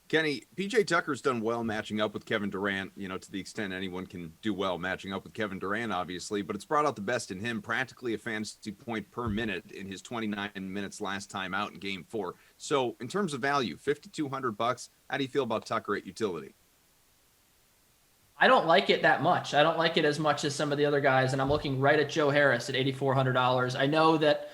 Kenny, PJ Tucker's done well matching up with Kevin Durant, to the extent anyone can do well matching up with Kevin Durant, obviously, but it's brought out the best in him, practically a fantasy point per minute in his 29 minutes last time out in game 4. So in terms of value, $5,200, how do you feel about Tucker at utility? I don't like it that much. I don't like it as much as some of the other guys, and I'm looking right at Joe Harris at $8,400. I know that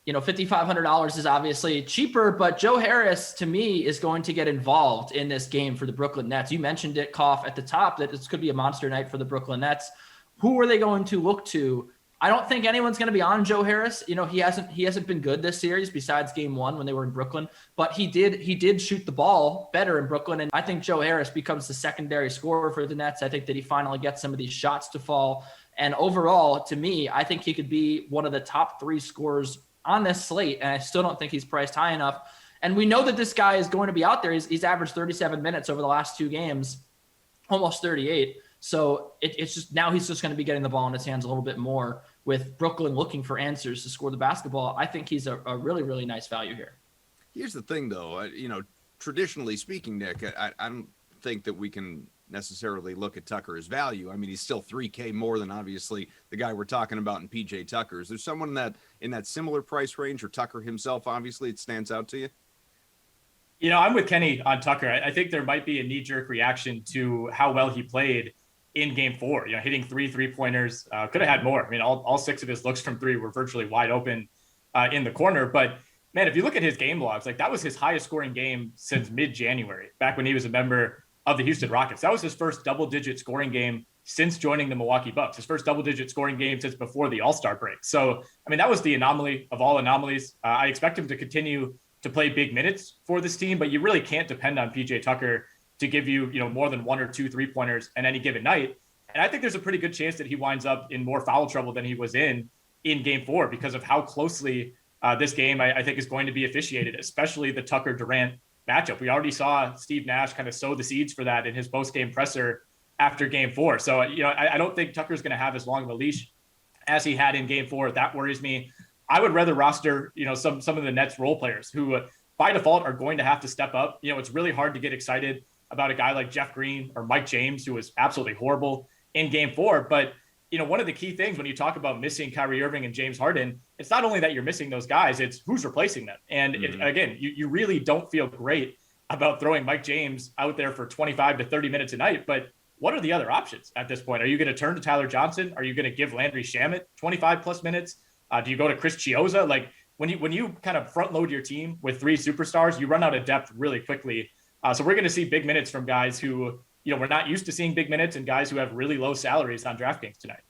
$5,500 is obviously cheaper, but Joe Harris, to me, is going to get involved in this game for the Brooklyn Nets. You mentioned it, Koff, at the top, that this could be a monster night for the Brooklyn Nets. Who are they going to look to? I don't think anyone's going to be on Joe Harris. He hasn't been good this series besides game 1 when they were in Brooklyn, but he did shoot the ball better in Brooklyn. And I think Joe Harris becomes the secondary scorer for the Nets. I think that he finally gets some of these shots to fall. And overall, to me, I think he could be one of the top 3 scorers on this slate, and I still don't think he's priced high enough. And we know that this guy is going to be out there. He's averaged 37 minutes over the last 2 games, almost 38. So it's just now he's just going to be getting the ball in his hands a little bit more with Brooklyn looking for answers to score the basketball. I think he's a really, really nice value here. Here's the thing, though. Traditionally speaking, Nick, I don't think that we can necessarily look at Tucker as value. I mean, he's still $3K more than obviously the guy we're talking about in PJ Tucker. Is there someone that in that similar price range, or Tucker himself, obviously, it stands out to you? I'm with Kenny on Tucker. I think there might be a knee-jerk reaction to how well he played in game 4, hitting 3 3-pointers, could have had more. I mean, all 6 of his looks from 3 were virtually wide open in the corner. But man, if you look at his game logs, like that was his highest scoring game since mid-January, back when he was a member of the Houston Rockets. That was his first double-digit scoring game since joining the Milwaukee Bucks, his first double-digit scoring game since before the All-Star break. So, I mean, that was the anomaly of all anomalies. I expect him to continue to play big minutes for this team, but you really can't depend on PJ Tucker to give you, more than 1 or 2 3-pointers in any given night. And I think there's a pretty good chance that he winds up in more foul trouble than he was in game 4 because of how closely this game, I think, is going to be officiated, especially the Tucker-Durant matchup. We already saw Steve Nash kind of sow the seeds for that in his post-game presser after game 4. So, I don't think Tucker's going to have as long of a leash as he had in game 4. That worries me. I would rather roster, some of the Nets role players who by default are going to have to step up. It's really hard to get excited about a guy like Jeff Green or Mike James, who was absolutely horrible in game 4. But, one of the key things when you talk about missing Kyrie Irving and James Harden, it's not only that you're missing those guys, it's who's replacing them. And again, you really don't feel great about throwing Mike James out there for 25 to 30 minutes a night. But what are the other options at this point? Are you going to turn to Tyler Johnson? Are you going to give Landry Shamet 25 plus minutes? Do you go to Chris Chiozza? Like when you kind of front load your team with 3 superstars, you run out of depth really quickly. So we're going to see big minutes from guys who, we're not used to seeing big minutes, and guys who have really low salaries on DraftKings tonight.